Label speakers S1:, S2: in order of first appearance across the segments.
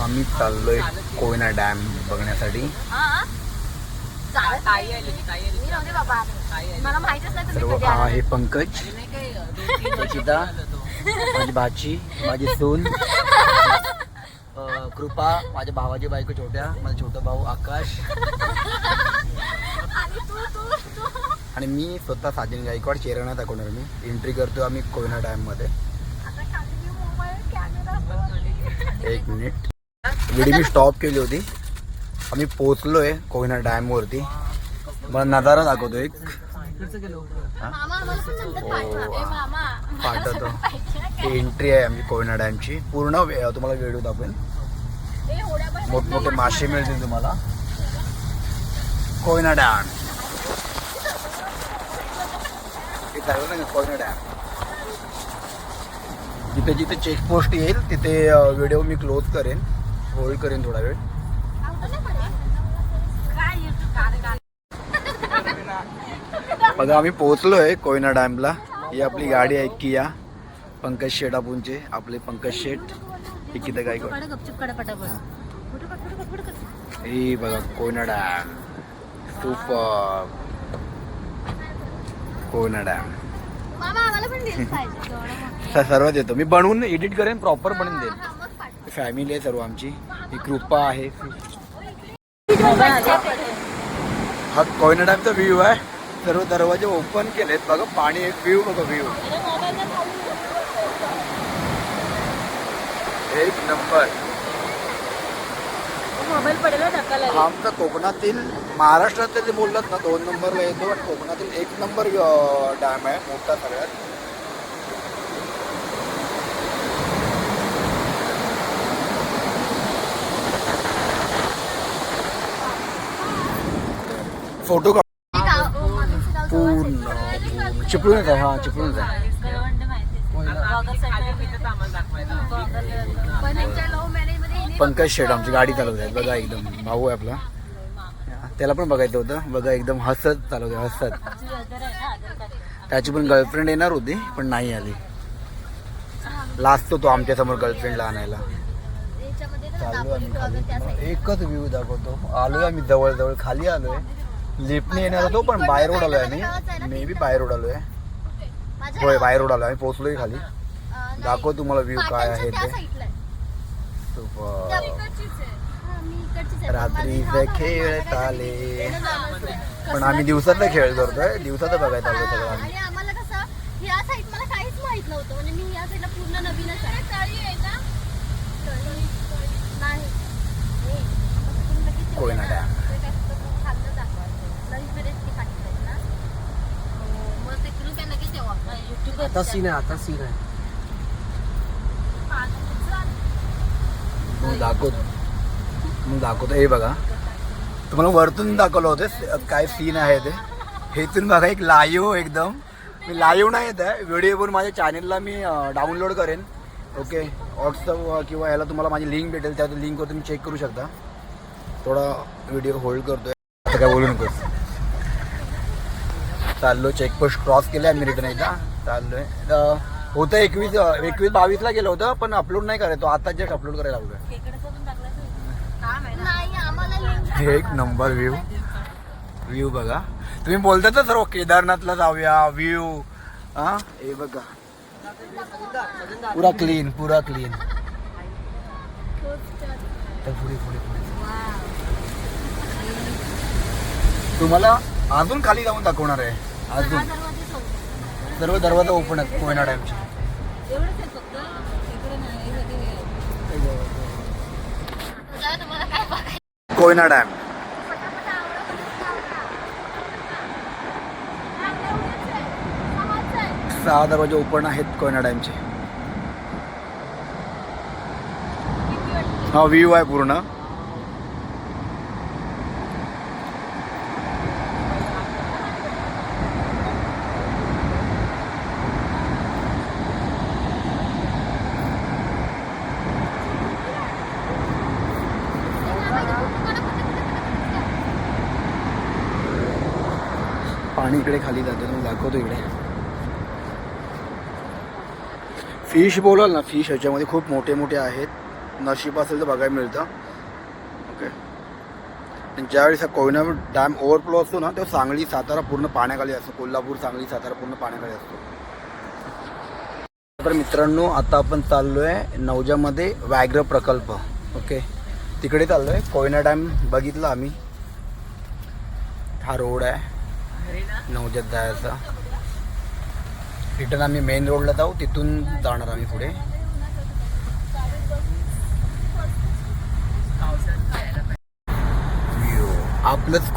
S1: आम्ही चाललोय कोयना डॅम बघण्यासाठी. सर्व आहे पंकज, रचिता, माझी भाची, माझी सून कृपा, माझ्या भावाची बायको छोट्या, माझा छोटा भाऊ आकाश आणि मी स्वतः साजन गायकवाड. चेहरा दाखवणार मी. एंट्री करतो आम्ही कोयना डॅम मध्ये. एक मिनिट, व्हिडिओ मी स्टॉप केली होती. आम्ही पोहोचलोय कोयना डॅम वरती. मला नजारा दाखवतो एक. पाठवतो. एंट्री आहे आमची कोयना डॅमची. पूर्ण तुम्हाला व्हिडिओ दाखवेन. मोठमोठे मासे मिळतील तुम्हाला. Koyna dam Koyna dam. जिथे जिथे चेकपोस्ट येईल तिथे व्हिडिओ मी क्लोज करेन, होल्ड करेन थोडा वेळ. बघा आम्ही पोहोचलोय कोयना डॅमला. ही आपली गाडी आहे किया. पंकज शेठ आपूंचे, आपले पंकज शेठ. हे किती काय ही बघा Koyna dam. Super Koyna dam. सर्वात येतो मी. बनवून एडिट करेन, प्रॉपर बनवून देईन. फॅमिली आहे सर्व आमची. ही कृपा आहे. हा कोयना डॅमचा व्ह्यू आहे. सर्व दरवाजे ओपन केलेत. बघा पाणी, एक व्ह्यू बघा. व्ह्यू एक नंबर. आमचा कोकणातील, महाराष्ट्रात जे बोललात ना 2 नंबरला येतो. आणि कोकणातील 1 नंबर डॅम आहे, मोठा सगळ्यात. फोटो का पूर्ण चिपळूणच आहे. हा चिपळूणच आहे. पंकज शेठ आमची गाडी चालवत आहे. बघा एकदम भाऊ आहे आपला. त्याला पण बघायचं होतं. बघा एकदम हसत चालवते, हसत. त्याची पण गर्लफ्रेंड येणार होती पण नाही आली. लाजतो तो आमच्या समोर गर्लफ्रेंडला आणायला. चाललो आम्ही खाली. एकच व्ह्यू दाखवतो. आलोय आम्ही जवळ जवळ. खाली आलोय. लिफ्टने येणार होतो पण बाय रोड आलोय आम्ही. मे बी बाय रोड आलोय. होय बाय रोड आलोय. आम्ही पोहोचलोय खाली. दाखव तुम्हाला व्ह्यू काय आहे ते. रात्रीचे खेळ चाले. पण आम्ही दिवसातला खेळ करतोय. दिवसात बघायला आलो सगळं आम्ही. कोयना डॅम. आता सीन आहे, आता सीन आहे. मग दाखवतो. हे बघा तुम्हाला वरतून दाखवलं होतं काय सीन आहे ते. हेतून बघा एक लाईव्ह एकदम. मी लाईव्ह नाही येत आहे. व्हिडिओ पण माझ्या चॅनेलला मी डाउनलोड करेन. ओके, व्हॉट्सअप किंवा याला तुम्हाला माझी लिंक भेटेल. त्या लिंकवर तुम्ही चेक करू शकता. थोडा व्हिडिओ होल्ड करतोय. आता काय बोलू नकोस. चाललो. चेकपोस्ट क्रॉस केलं आम्ही. रिटर्न एकदा चाललोय. होतं 21-22ला गेलं होतं पण अपलोड नाही करायचो. आता जस्ट अपलोड करायला लागलोय. एक नंबर व्ह्यू बघा. तुम्ही बोलता तर सर्व केदारनाथला जाऊया. व्ह्यू हा हे बघा. पुरा क्लीन. तर पुढे तुम्हाला अजून खाली जाऊन दाखवणार आहे. अजून सर्व दरवाजा ओपन आहेत कोयना डॅमचे. कोयना डॅम. सहा दरवाजे ओपन आहेत कोयना डॅमचे. हा व्ह्यू आहे पूर्ण. पाणी इकडे खाली जाते. मी दाखवतो इकडे. फिश बोलाल ना, फिश ह्याच्यामध्ये खूप मोठे मोठे आहेत. नशीब असेल तर बघायला मिळतं. ओके. आणि ज्यावेळेस हा कोयना डॅम ओव्हरफ्लो असतो ना तेव्हा सांगली सातारा पूर्ण पाण्याखाली असतो. कोल्हापूर सांगली सातारा पूर्ण पाण्याखाली असतो. तर मित्रांनो आता आपण चाललो आहे नवजामध्ये व्याघ्र प्रकल्प. ओके. तिकडे चाललो आहे. कोयना डॅम बघितला आम्ही. हा रोड आहे नवजात जायचा. रिटर्न आम्ही मेन रोडला जाऊ, तिथून जाणार आम्ही पुढे. आपलंच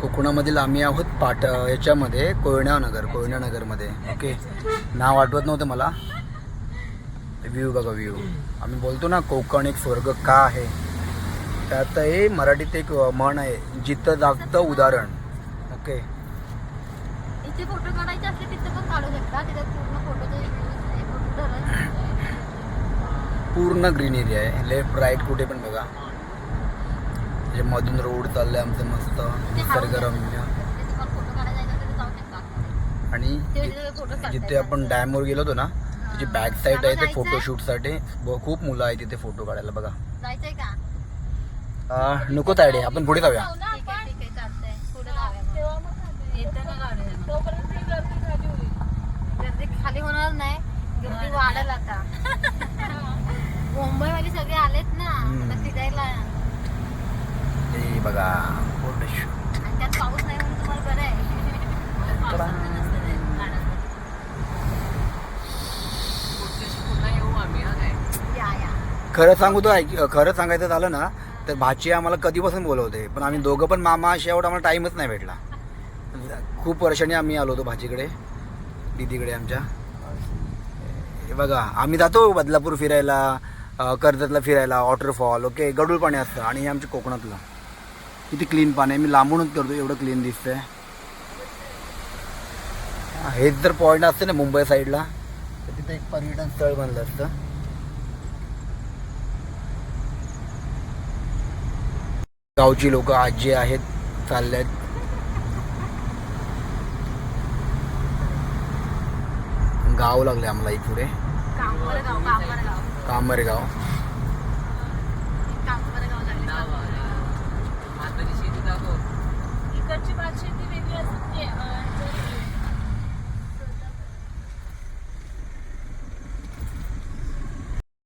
S1: कोकणामधील आम्ही आहोत याच्यामध्ये कोयना नगरमध्ये. ओके. नाव आठवत नव्हतं मला. व्ह्यू बघा व्ह्यू. आम्ही बोलतो ना कोकण एक स्वर्ग का आहे, त्यात हे मराठीत एक म्हण आहे, जिथं जागतं उदाहरण. ओके.
S2: इथे फोटो काढायचे असले तिथे पण काढू शकता. तिथे पूर्ण फोटोचे
S1: पूर्ण ग्रीनरी आहे. लेफ्ट राईट कुठे पण बघा. मधून रोड चाललंय आमचं मस्त निसर्गरम्य. आणि जिथे आपण डॅमवर गेलो होतो ना त्याची बॅक साईड आहे ते फोटोशूटसाठी. खूप मुलं आहे तिथे फोटो काढायला. बघा.
S2: जायचंय का?
S1: नको तायडे, आपण पुढे जाऊया.
S2: गर्दी खाली होणार नाही, गर्दी वाढेल आता. मुंबईवाले सगळे आलेत ना आता फिरायला.
S1: हे बघा फोटोशूट.
S2: आणि त्यात पाऊस नाही म्हणून तुम्हाला बरं आहे.
S1: खरं सांगायचं झालं ना तर भाची आम्हाला कधीपासून बोलवते, पण आम्ही दोघं पण मामा शेवट आम्हाला टाईमच नाही भेटला. खूप वर्षांनी आम्ही आलो होतो भाचीकडे, दीदीकडे आमच्या. हे बघा आम्ही जातो बदलापूर फिरायला, कर्जतला फिरायला, वॉटरफॉल. ओके. गडूळ पाणी असतं. आणि हे आमच्या कोकणातलं किती क्लीन पाणी आहे. मी लांबूनच करतो, एवढं क्लीन दिसतंय. हेच जर पॉईंट असते ना मुंबई साईडला तर तिथं एक पर्यटन स्थळ बनलं असतं. गावची लोक आजी आहेत चालल्यात. गाव लागले आम्हाला इकडे कांबरगाव.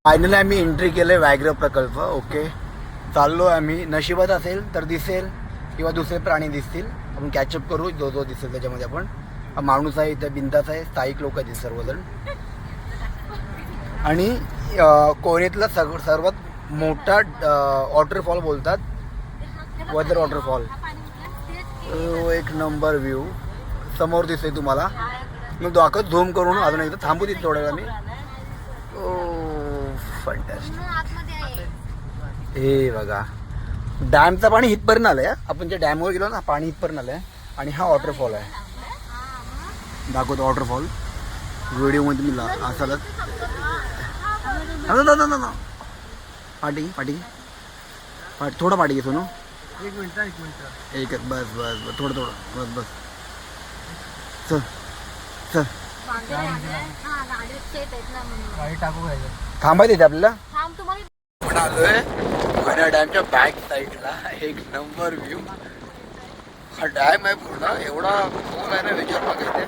S1: फायनली आम्ही एंट्री केलंय व्याघ्र प्रकल्प. ओके. चाललो आम्ही. नशिबात असेल तर दिसेल किंवा दुसरे प्राणी दिसतील, आपण कॅचअप करू जो दिसेल त्याच्यामध्ये. आपण माणूस आहे इथे, बिंदास आहे, स्थायिक लोक आहेत सर्वजण. आणि कोयनेतला सर्वात मोठा वॉटरफॉल बोलतात, वदर वॉटरफॉल. एक नंबर व्ह्यू समोर दिसतोय तुम्हाला. मग दाखवत झूम करून अजून एकदा थांबू तिथे थोड्या वेळा मी. फंटास्टिक. हे बघा डॅमचं पाणी हितपर्यंत आलंय. आपण ज्या डॅमवर गेलो ना पाणी हितपर्यंत आलंय. आणि हा वॉटरफॉल आहे. दाखवतो वॉटरफॉल व्हिडिओमध्ये मी असाच. पाठी थोडं पाठी घेतो ना. एक मिनिट बस थोडं बस. चल थांबायचं इथे आपल्याला. आपण आलोय कोयना डॅमच्या बॅक साईडला. एक नंबर व्ह्यू. हा डॅम आहे पूर्ण एवढा खोल आहे ना, विचार बघायचे.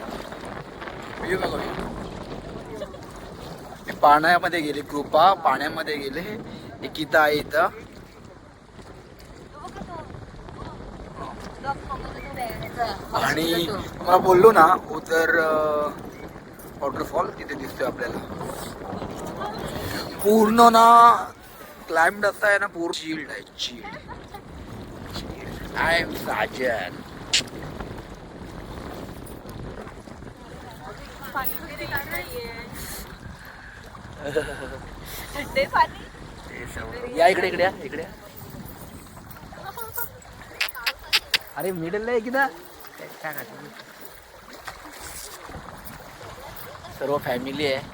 S1: व्ह्यू बघा. मी पाण्यामध्ये गेले, कृपा पाण्यामध्ये गेले. निकिता आहे इथं. आणि मला बोललो ना उतर वॉटरफॉल तिथे दिसतोय आपल्याला. पूर्ण ना क्लाइम्ड असं आहे ना, पूर्ण चिल्ड आहे. चिल्ड. I am Sajan. या इकडे. अरे मिडल आहे एकदा. सर्व फॅमिली आहे.